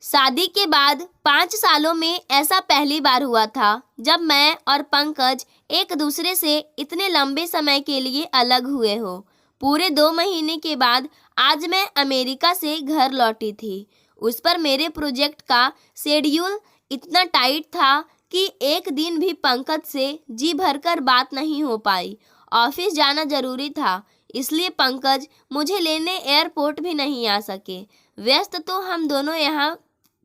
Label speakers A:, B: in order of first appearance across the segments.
A: शादी के बाद 5 सालों में ऐसा पहली बार हुआ था जब मैं और पंकज एक दूसरे से इतने लंबे समय के लिए अलग हुए हो। पूरे 2 महीने के बाद आज मैं अमेरिका से घर लौटी थी। उस पर मेरे प्रोजेक्ट का शेड्यूल इतना टाइट था कि एक दिन भी पंकज से जी भरकर बात नहीं हो पाई। ऑफिस जाना जरूरी था, इसलिए पंकज मुझे लेने एयरपोर्ट भी नहीं आ सके। व्यस्त तो हम दोनों यहाँ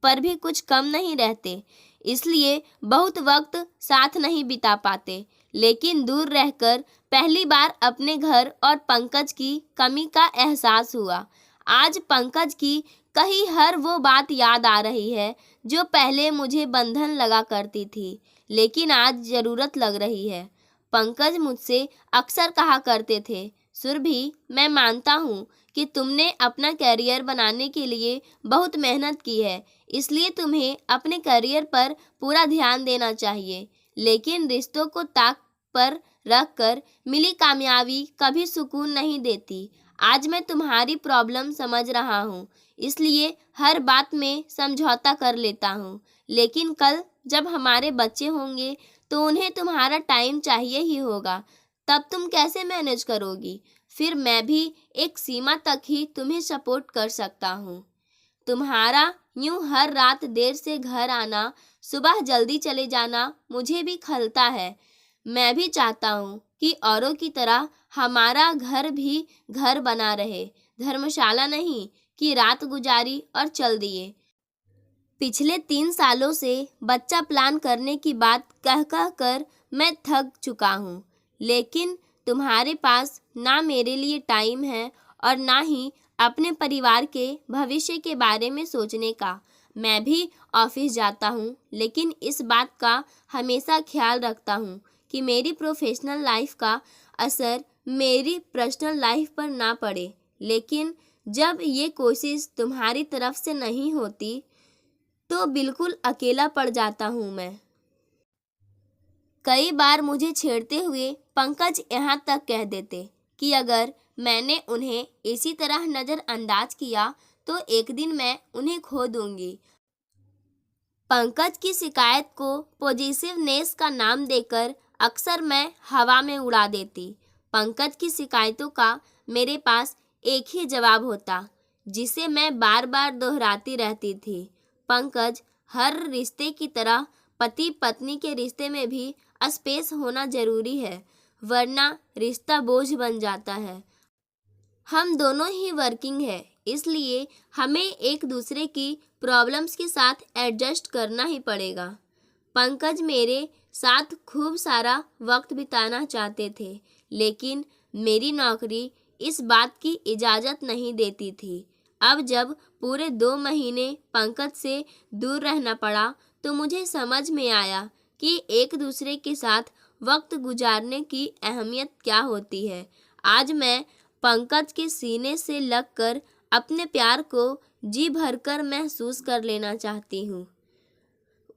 A: पर भी कुछ कम नहीं रहते, इसलिए बहुत वक्त साथ नहीं बिता पाते। लेकिन दूर रहकर पहली बार अपने घर और पंकज की कमी का एहसास हुआ। आज पंकज की कही हर वो बात याद आ रही है जो पहले मुझे बंधन लगा करती थी, लेकिन आज ज़रूरत लग रही है। पंकज मुझसे अक्सर कहा करते थे, सुरभि, मैं मानता हूँ कि तुमने अपना करियर बनाने के लिए बहुत मेहनत की है, इसलिए तुम्हें अपने करियर पर पूरा ध्यान देना चाहिए। लेकिन रिश्तों को ताक पर रख कर मिली कामयाबी कभी सुकून नहीं देती। आज मैं तुम्हारी प्रॉब्लम समझ रहा हूँ, इसलिए हर बात में समझौता कर लेता हूँ। लेकिन कल जब हमारे बच्चे होंगे तो उन्हें तुम्हारा टाइम चाहिए ही होगा। तब तुम कैसे मैनेज करोगी? फिर मैं भी एक सीमा तक ही तुम्हें सपोर्ट कर सकता हूँ। तुम्हारा यूं हर रात देर से घर आना, सुबह जल्दी चले जाना मुझे भी खलता है। मैं भी चाहता हूँ कि औरों की तरह हमारा घर भी घर बना रहे, धर्मशाला नहीं कि रात गुजारी और चल दिए। पिछले 3 सालों से बच्चा प्लान करने की बात कह कह कर मैं थक चुका हूँ, लेकिन तुम्हारे पास ना मेरे लिए टाइम है और ना ही अपने परिवार के भविष्य के बारे में सोचने का। मैं भी ऑफिस जाता हूँ, लेकिन इस बात का हमेशा ख्याल रखता हूँ कि मेरी प्रोफेशनल लाइफ का असर मेरी पर्सनल लाइफ पर ना पड़े। लेकिन जब ये कोशिश तुम्हारी तरफ से नहीं होती तो बिल्कुल अकेला पड़ जाता हूँ मैं। कई बार मुझे छेड़ते हुए पंकज यहाँ तक कह देते कि अगर मैंने उन्हें इसी तरह नज़रअंदाज किया तो एक दिन मैं उन्हें खो दूंगी। पंकज की शिकायत को पॉजिटिवनेस का नाम देकर अक्सर मैं हवा में उड़ा देती। पंकज की शिकायतों का मेरे पास एक ही जवाब होता, जिसे मैं बार बार दोहराती रहती थी। पंकज, हर रिश्ते की तरह पति पत्नी के रिश्ते में भी स्पेस होना जरूरी है, वरना रिश्ता बोझ बन जाता है। हम दोनों ही वर्किंग है, इसलिए हमें एक दूसरे की प्रॉब्लम्स के साथ एडजस्ट करना ही पड़ेगा। पंकज मेरे साथ खूब सारा वक्त बिताना चाहते थे, लेकिन मेरी नौकरी इस बात की इजाज़त नहीं देती थी। अब जब पूरे 2 महीने पंकज से दूर रहना पड़ा तो मुझे समझ में आया कि एक दूसरे के साथ वक्त गुजारने की अहमियत क्या होती है। आज मैं पंकज के सीने से लगकर अपने प्यार को जी भरकर महसूस कर लेना चाहती हूँ।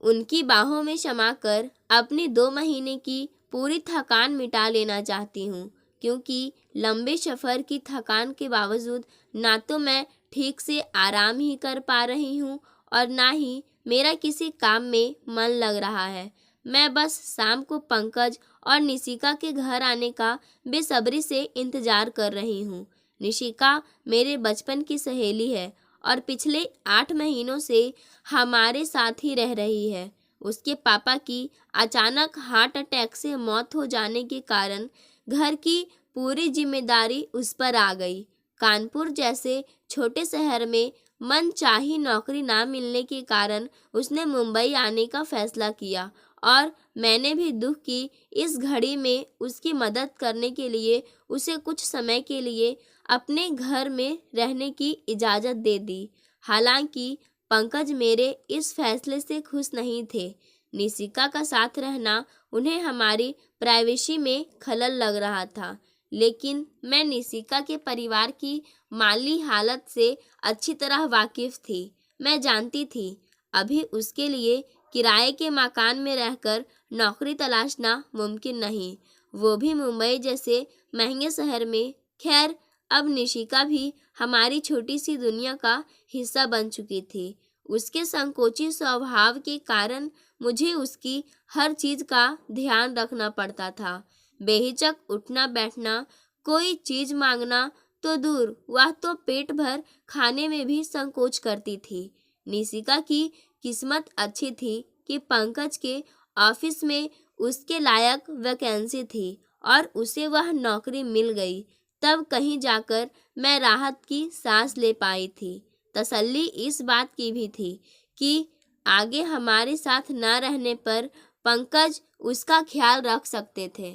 A: उनकी बाहों में समा कर अपनी 2 महीने की पूरी थकान मिटा लेना चाहती हूँ, क्योंकि लंबे सफ़र की थकान के बावजूद ना तो मैं ठीक से आराम ही कर पा रही हूँ और ना ही मेरा किसी काम में मन लग रहा है। मैं बस शाम को पंकज और निशिका के घर आने का बेसब्री से इंतज़ार कर रही हूँ। निशिका मेरे बचपन की सहेली है और पिछले 8 महीनों से हमारे साथ ही रह रही है। उसके पापा की अचानक हार्ट अटैक से मौत हो जाने के कारण घर की पूरी जिम्मेदारी उस पर आ गई। कानपुर जैसे छोटे शहर में मनचाही नौकरी ना मिलने के कारण उसने मुंबई आने का फैसला किया और मैंने भी दुख की इस घड़ी में उसकी मदद करने के लिए उसे कुछ समय के लिए अपने घर में रहने की इजाज़त दे दी। हालांकि पंकज मेरे इस फैसले से खुश नहीं थे। निशिका का साथ रहना उन्हें हमारी प्राइवेसी में खलल लग रहा था, लेकिन मैं निशिका के परिवार की माली हालत से अच्छी तरह वाकिफ थी। मैं जानती थी अभी उसके लिए किराए के मकान में रहकर नौकरी तलाशना मुमकिन नहीं, वो भी मुंबई जैसे महंगे शहर में। खैर, अब निशिका भी हमारी छोटी सी दुनिया का हिस्सा बन चुकी थी। उसके संकोची स्वभाव के कारण मुझे उसकी हर चीज का ध्यान रखना पड़ता था। बेहिचक उठना बैठना, कोई चीज मांगना तो दूर, वह तो पेट भर खाने में भी संकोच करती थी। निशिका की किस्मत अच्छी थी कि पंकज के ऑफिस में उसके लायक वैकेंसी थी और उसे वह नौकरी मिल गई। तब कहीं जाकर मैं राहत की सांस ले पाई थी। तसल्ली इस बात की भी थी कि आगे हमारे साथ न रहने पर पंकज उसका ख्याल रख सकते थे,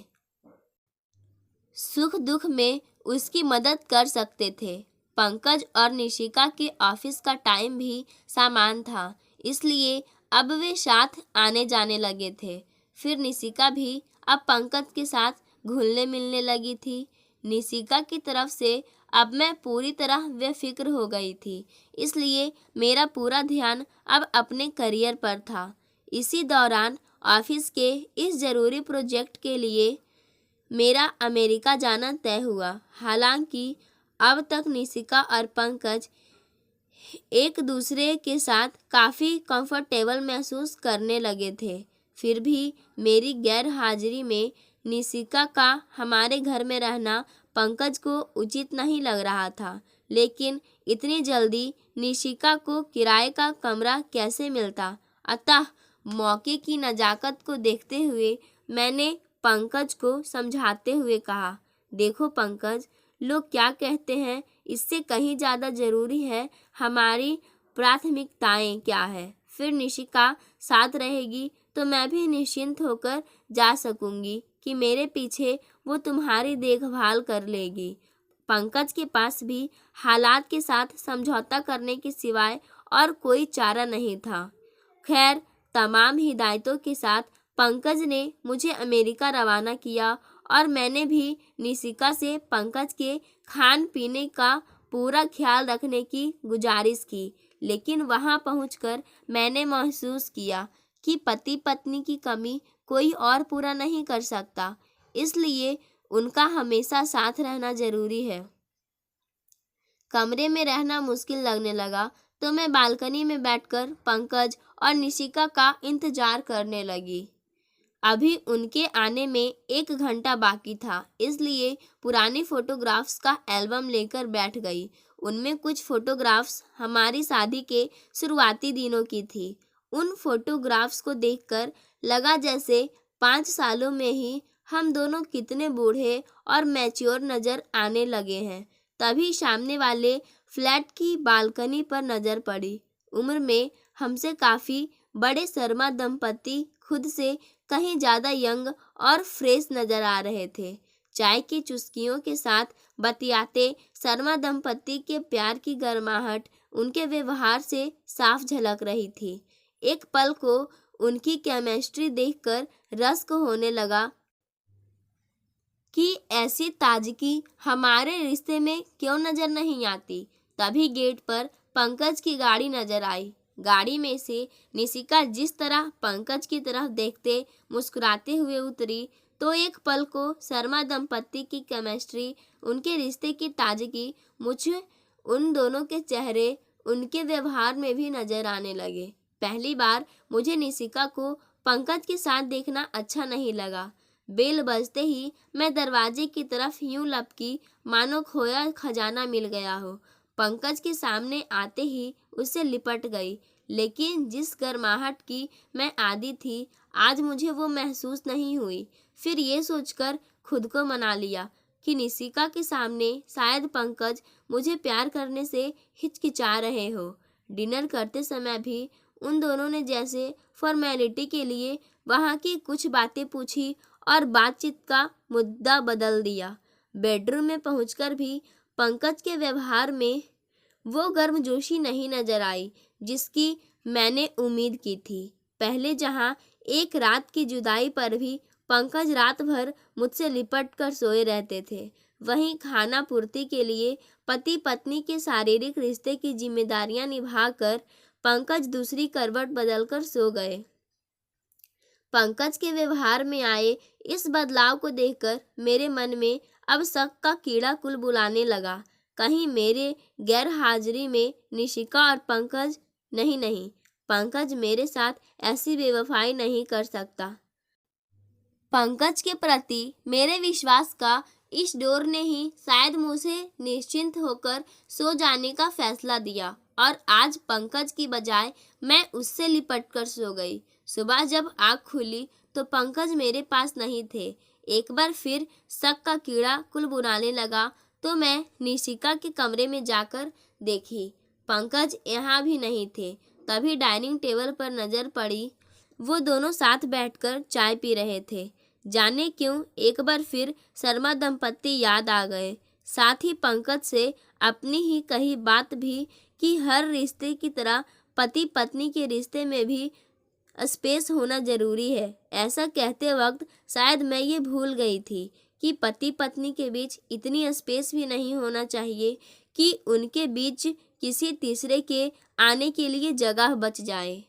A: सुख दुख में उसकी मदद कर सकते थे। पंकज और निशिका के ऑफिस का टाइम भी समान था, इसलिए अब वे साथ आने जाने लगे थे। फिर निशिका भी अब पंकज के साथ घुलने मिलने लगी थी। निशिका की तरफ से अब मैं पूरी तरह बेफिक्र हो गई थी, इसलिए मेरा पूरा ध्यान अब अपने करियर पर था। इसी दौरान ऑफिस के इस ज़रूरी प्रोजेक्ट के लिए मेरा अमेरिका जाना तय हुआ। हालांकि अब तक निशिका और पंकज एक दूसरे के साथ काफ़ी कंफर्टेबल महसूस करने लगे थे, फिर भी मेरी गैर हाजिरी में निशिका का हमारे घर में रहना पंकज को उचित नहीं लग रहा था। लेकिन इतनी जल्दी निशिका को किराए का कमरा कैसे मिलता? अतः मौके की नज़ाकत को देखते हुए मैंने पंकज को समझाते हुए कहा, देखो पंकज, लोग क्या कहते हैं इससे कहीं ज़्यादा ज़रूरी है हमारी प्राथमिकताएं क्या है। फिर निशिका साथ रहेगी तो मैं भी निश्चिंत होकर जा सकूंगी कि मेरे पीछे वो तुम्हारी देखभाल कर लेगी। पंकज के पास भी हालात के साथ समझौता करने के सिवाय और कोई चारा नहीं था। खैर, तमाम हिदायतों के साथ पंकज ने मुझे अमेरिका रवाना किया और मैंने भी निशिका से पंकज के खान पीने का पूरा ख्याल रखने की गुजारिश की। लेकिन वहां पहुंचकर मैंने महसूस किया कि पति पत्नी की कमी कोई और पूरा नहीं कर सकता, इसलिए उनका हमेशा साथ रहना जरूरी है। कमरे में रहना मुश्किल लगने लगा तो मैं बालकनी में बैठकर पंकज और निशिका का इंतजार करने लगी। अभी उनके आने में 1 घंटा बाकी था, इसलिए पुरानी फोटोग्राफ्स का एल्बम लेकर बैठ गई। उनमें कुछ फोटोग्राफ्स हमारी शादी के शुरुआती दिनों की थी। उन फोटोग्राफ्स को देखकर लगा जैसे 5 सालों में ही हम दोनों कितने बूढ़े और मैच्योर नज़र आने लगे हैं। तभी सामने वाले फ्लैट की बालकनी पर नज़र पड़ी। उम्र में हमसे काफ़ी बड़े शर्मा दंपति खुद से कहीं ज़्यादा यंग और फ्रेश नज़र आ रहे थे। चाय की चुस्कियों के साथ बतियाते शर्मा दंपति के प्यार की गर्माहट उनके व्यवहार से साफ झलक रही थी। एक पल को उनकी केमिस्ट्री देखकर रश्क होने लगा कि ऐसी ताजगी हमारे रिश्ते में क्यों नज़र नहीं आती। तभी गेट पर पंकज की गाड़ी नज़र आई। गाड़ी में से निशिका जिस तरह पंकज की तरफ देखते मुस्कुराते हुए उतरी, तो एक पल को शर्मा दंपति की केमिस्ट्री, उनके रिश्ते की ताजगी मुझे उन दोनों के चेहरे, उनके व्यवहार में भी नजर आने लगे। पहली बार मुझे निशिका को पंकज के साथ देखना अच्छा नहीं लगा। बेल बजते ही मैं दरवाजे की तरफ यूं लपकी मानो खोया खजाना मिल गया हो। पंकज के सामने आते ही उससे लिपट गई, लेकिन जिस गर्माहट की मैं आदी थी आज मुझे वो महसूस नहीं हुई। फिर ये सोचकर खुद को मना लिया कि निशिका के सामने शायद पंकज मुझे प्यार करने से हिचकिचा रहे हो। डिनर करते समय भी उन दोनों ने जैसे फॉर्मेलिटी के लिए वहाँ की कुछ बातें पूछी और बातचीत का मुद्दा बदल दिया। बेडरूम में पहुंचकर भी पंकज के व्यवहार में वो गर्मजोशी नहीं नजर आई जिसकी मैंने उम्मीद की थी। पहले जहां एक रात की जुदाई पर भी पंकज रात भर मुझसे लिपट कर सोए रहते थे, वहीं खाना पूर्ति के लिए पति पत्नी के शारीरिक रिश्ते की जिम्मेदारियां निभाकर पंकज दूसरी करवट बदलकर सो गए। पंकज के व्यवहार में आए इस बदलाव को देखकर मेरे मन में अब शक का कीड़ा कुलबुलाने लगा। कहीं मेरे गैर हाजिरी में निशिका और पंकज नहीं नहीं, पंकज मेरे साथ ऐसी बेवफाई नहीं कर सकता। पंकज के प्रति मेरे विश्वास का इस डोर ने ही शायद मुझे निश्चिंत होकर सो जाने का फैसला दिया और आज पंकज की बजाय मैं उससे लिपट कर सो गई। सुबह जब आँख खुली तो पंकज मेरे पास नहीं थे। एक बार फिर शक का कीड़ा कुलबुलाने लगा तो मैं निशिका के कमरे में जाकर देखी, पंकज यहाँ भी नहीं थे। तभी डाइनिंग टेबल पर नजर पड़ी, वो दोनों साथ बैठकर चाय पी रहे थे। जाने क्यों एक बार फिर शर्मा दंपत्ति याद आ गए। साथ ही पंकज से अपनी ही कही बात भी कि हर रिश्ते की तरह पति पत्नी के रिश्ते में भी स्पेस होना जरूरी है। ऐसा कहते वक्त शायद मैं ये भूल गई थी कि पति पत्नी के बीच इतनी स्पेस भी नहीं होना चाहिए कि उनके बीच किसी तीसरे के आने के लिए जगह बच जाए।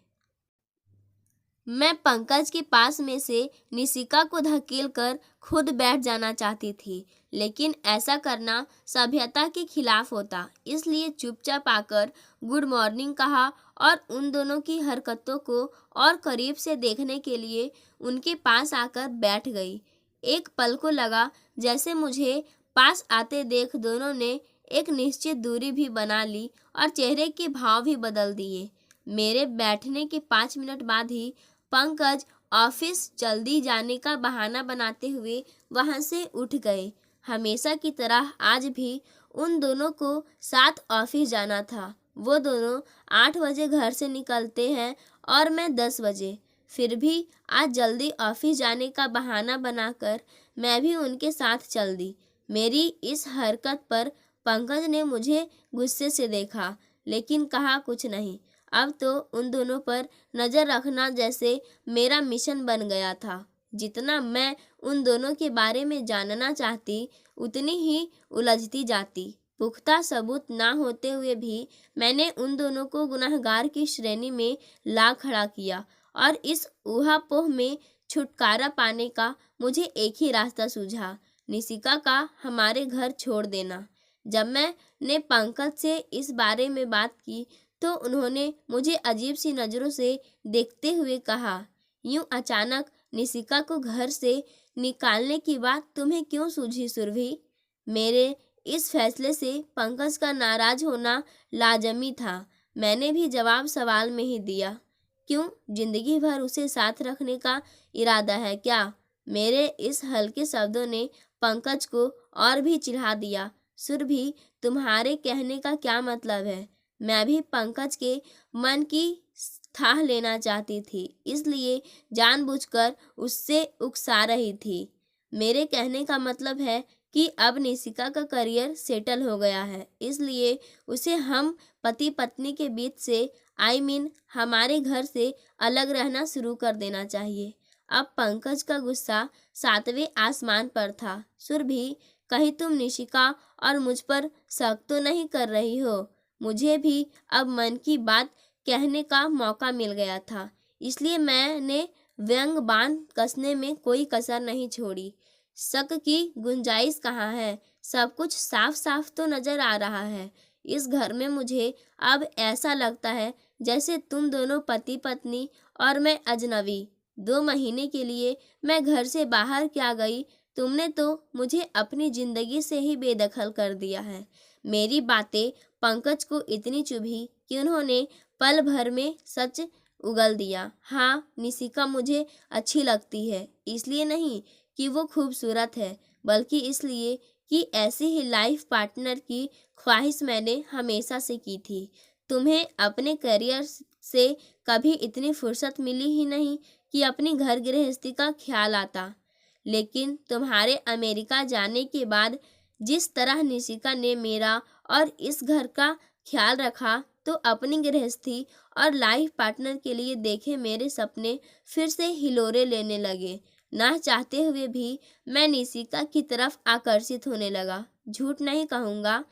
A: मैं पंकज के पास में से निशिका को धकेल कर खुद बैठ जाना चाहती थी, लेकिन ऐसा करना सभ्यता के खिलाफ होता, इसलिए चुपचाप आकर गुड मॉर्निंग कहा और उन दोनों की हरकतों को और करीब से देखने के लिए उनके पास आकर बैठ गई। एक पल को लगा जैसे मुझे पास आते देख दोनों ने एक निश्चित दूरी भी बना ली और चेहरे के भाव भी बदल दिए। मेरे बैठने के 5 मिनट बाद ही पंकज ऑफिस जल्दी जाने का बहाना बनाते हुए वहां से उठ गए। हमेशा की तरह आज भी उन दोनों को साथ ऑफिस जाना था। वो दोनों 8 बजे घर से निकलते हैं और मैं 10 बजे। फिर भी आज जल्दी ऑफिस जाने का बहाना बनाकर मैं भी उनके साथ चल दी। मेरी इस हरकत पर पंकज ने मुझे गुस्से से देखा, लेकिन कहा कुछ नहीं। अब तो उन दोनों पर नज़र रखना जैसे मेरा मिशन बन गया था। जितना मैं उन दोनों के बारे में जानना चाहती, उतनी ही उलझती जाती। पुख्ता सबूत ना होते हुए भी मैंने उन दोनों को गुनहगार की श्रेणी में ला खड़ा किया और इस ऊहापोह में छुटकारा पाने का मुझे एक ही रास्ता सूझा, निशिका का हमारे घर छोड़ देना। जब मैंने पंकज से इस बारे में बात की तो उन्होंने मुझे अजीब सी नज़रों से देखते हुए कहा, यूं अचानक निशिका को घर से निकालने की बात तुम्हें क्यों सूझी सुरभि? मेरे इस फैसले से पंकज का नाराज होना लाजमी था। मैंने भी जवाब सवाल में ही दिया, क्यों, जिंदगी भर उसे साथ रखने का इरादा है क्या? मेरे इस हल्के शब्दों ने पंकज को और भी चिढ़ा दिया। सुरभि, तुम्हारे कहने का क्या मतलब है? मैं भी पंकज के मन की थाह लेना चाहती थी, इसलिए जानबूझकर उससे उकसा रही थी। मेरे कहने का मतलब है कि अब निशिका का करियर सेटल हो गया है, इसलिए उसे हम पति पत्नी के बीच से हमारे घर से अलग रहना शुरू कर देना चाहिए। अब पंकज का गुस्सा 7वें आसमान पर था। सुरभि, कहीं तुम निशिका और मुझ पर शक तो नहीं कर रही हो? मुझे भी अब मन की बात कहने का मौका मिल गया था, इसलिए मैंने व्यंग बाण कसने में कोई कसर नहीं छोड़ी। शक की गुंजाइश कहाँ है? सब कुछ साफ साफ तो नजर आ रहा है। इस घर में मुझे अब ऐसा लगता है जैसे तुम दोनों पति पत्नी और मैं अजनबी। 2 महीने के लिए मैं घर से बाहर क्या गई, तुमने तो मुझे अपनी जिंदगी से ही बेदखल कर दिया है। मेरी बातें पंकज को इतनी चुभी कि उन्होंने पल भर में सच उगल दिया। हाँ, निशिका मुझे अच्छी लगती है, इसलिए नहीं कि वो खूबसूरत है, बल्कि इसलिए कि ऐसी ही लाइफ पार्टनर की ख्वाहिश मैंने हमेशा से की थी। तुम्हें अपने करियर से कभी इतनी फुर्सत मिली ही नहीं कि अपनी घर गृहस्थी का ख्याल आता, लेकिन तुम्हारे अमेरिका जाने के बाद जिस तरह निशिका ने मेरा और इस घर का ख्याल रखा, तो अपनी गृहस्थी और लाइफ पार्टनर के लिए देखे मेरे सपने फिर से हिलोरे लेने लगे। ना चाहते हुए भी मैं निशिका की तरफ आकर्षित होने लगा। झूठ नहीं कहूँगा,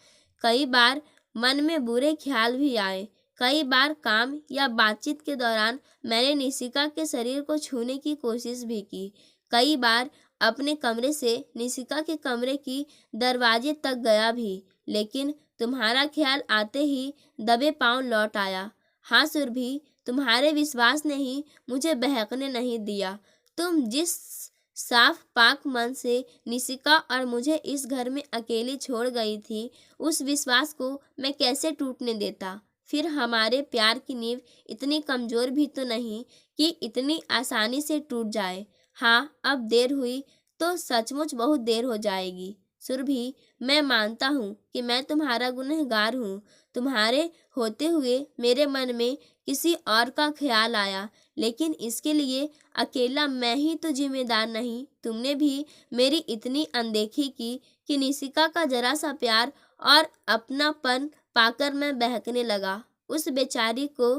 A: कई बार मन में बुरे ख्याल भी आए। कई बार काम या बातचीत के दौरान मैंने निशिका के शरीर को छूने की कोशिश भी की। कई बार अपने कमरे से निशिका के कमरे की दरवाजे तक गया भी, लेकिन तुम्हारा ख्याल आते ही दबे पांव लौट आया। हाँ सुरभि, तुम्हारे विश्वास ने ही मुझे बहकने नहीं दिया। तुम जिस साफ पाक मन से निशिका और मुझे इस घर में अकेली छोड़ गई थी, उस विश्वास को मैं कैसे टूटने देता। फिर हमारे प्यार की नींव इतनी कमजोर भी तो नहीं कि इतनी आसानी से टूट जाए। हाँ, अब देर हुई तो सचमुच बहुत देर हो जाएगी। सुरभि, मैं मानता हूँ कि मैं तुम्हारा गुनहगार हूँ। तुम्हारे होते हुए मेरे मन में किसी और का ख्याल आया, लेकिन इसके लिए अकेला मैं ही तो जिम्मेदार नहीं। तुमने भी मेरी इतनी अनदेखी की कि निशिका का जरा सा प्यार और अपनापन पाकर मैं बहकने लगा। उस बेचारी को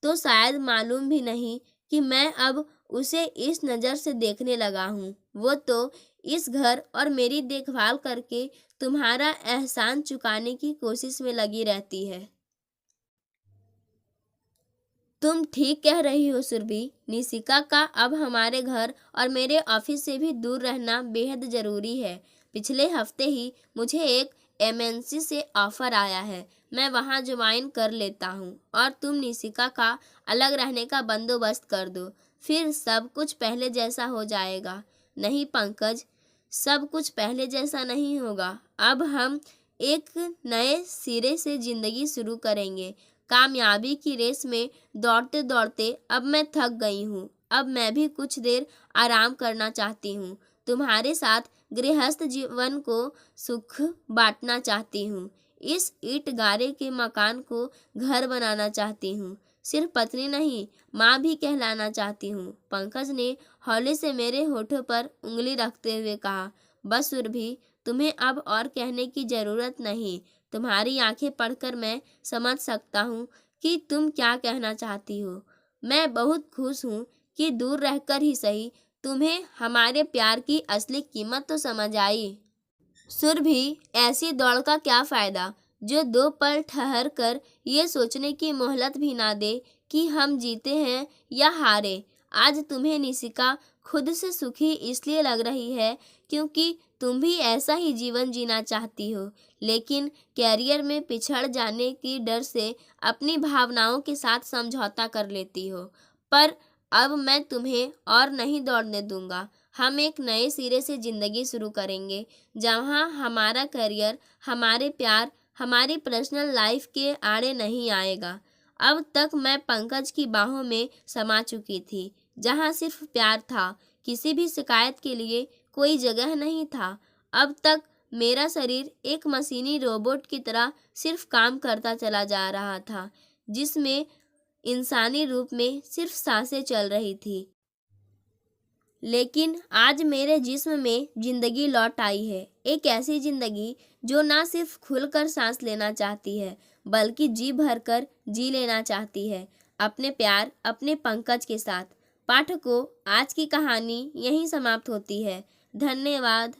A: तो शायद मालूम भी नहीं कि मैं अब उसे इस नज़र से देखने लगा हूँ। वो तो इस घर और मेरी देखभाल करके तुम्हारा एहसान चुकाने की कोशिश में लगी रहती है। तुम ठीक कह रही हो सुरभि। निशिका का अब हमारे घर और मेरे ऑफिस से भी दूर रहना बेहद ज़रूरी है। पिछले हफ्ते ही मुझे एक एमएनसी से ऑफर आया है। मैं वहां ज्वाइन कर लेता हूं और तुम निशिका का अलग रहने का बंदोबस्त कर दो। फिर सब कुछ पहले जैसा हो जाएगा। नहीं पंकज, सब कुछ पहले जैसा नहीं होगा। अब हम एक नए सिरे से जिंदगी शुरू करेंगे। कामयाबी की रेस में दौड़ते दौड़ते अब मैं थक गई हूँ। अब मैं भी कुछ देर आराम करना चाहती हूँ। तुम्हारे साथ गृहस्थ जीवन को सुख बांटना चाहती हूँ। इस ईंट गारे के मकान को घर बनाना चाहती हूँ। सिर्फ पत्नी नहीं, माँ भी कहलाना चाहती हूँ। पंकज ने हौले से मेरे होठों पर उंगली रखते हुए कहा, बस सुरभि, तुम्हें अब और कहने की जरूरत नहीं। तुम्हारी आंखें पढ़कर मैं समझ सकता हूँ कि तुम क्या कहना चाहती हो। मैं बहुत खुश हूँ कि दूर रहकर ही सही तुम्हें हमारे प्यार की असली कीमत तो समझ आई। सुरभि, ऐसी दौड़ का क्या फायदा जो 2 पल ठहर कर ये सोचने की मोहलत भी ना दे कि हम जीते हैं या हारे। आज तुम्हें निशिका खुद से सुखी इसलिए लग रही है क्योंकि तुम भी ऐसा ही जीवन जीना चाहती हो, लेकिन कैरियर में पिछड़ जाने की डर से अपनी भावनाओं के साथ समझौता कर लेती हो। पर अब मैं तुम्हें और नहीं दौड़ने दूंगा। हम एक नए सिरे से जिंदगी शुरू करेंगे, जहां हमारा करियर, हमारे प्यार, हमारी पर्सनल लाइफ के आड़े नहीं आएगा। अब तक मैं पंकज की बाहों में समा चुकी थी, जहां सिर्फ प्यार था। किसी भी शिकायत के लिए कोई जगह नहीं था। अब तक मेरा शरीर एक मशीनी रोबोट की तरह सिर्फ काम करता चला जा रहा था, जिसमें इंसानी रूप में सिर्फ सांसें चल रही थी। लेकिन आज मेरे जिस्म में जिंदगी लौट आई है। एक ऐसी जिंदगी जो ना सिर्फ खुलकर सांस लेना चाहती है, बल्कि जी भरकर जी लेना चाहती है, अपने प्यार, अपने पंकज के साथ। पाठकों, आज की कहानी यहीं समाप्त होती है। धन्यवाद।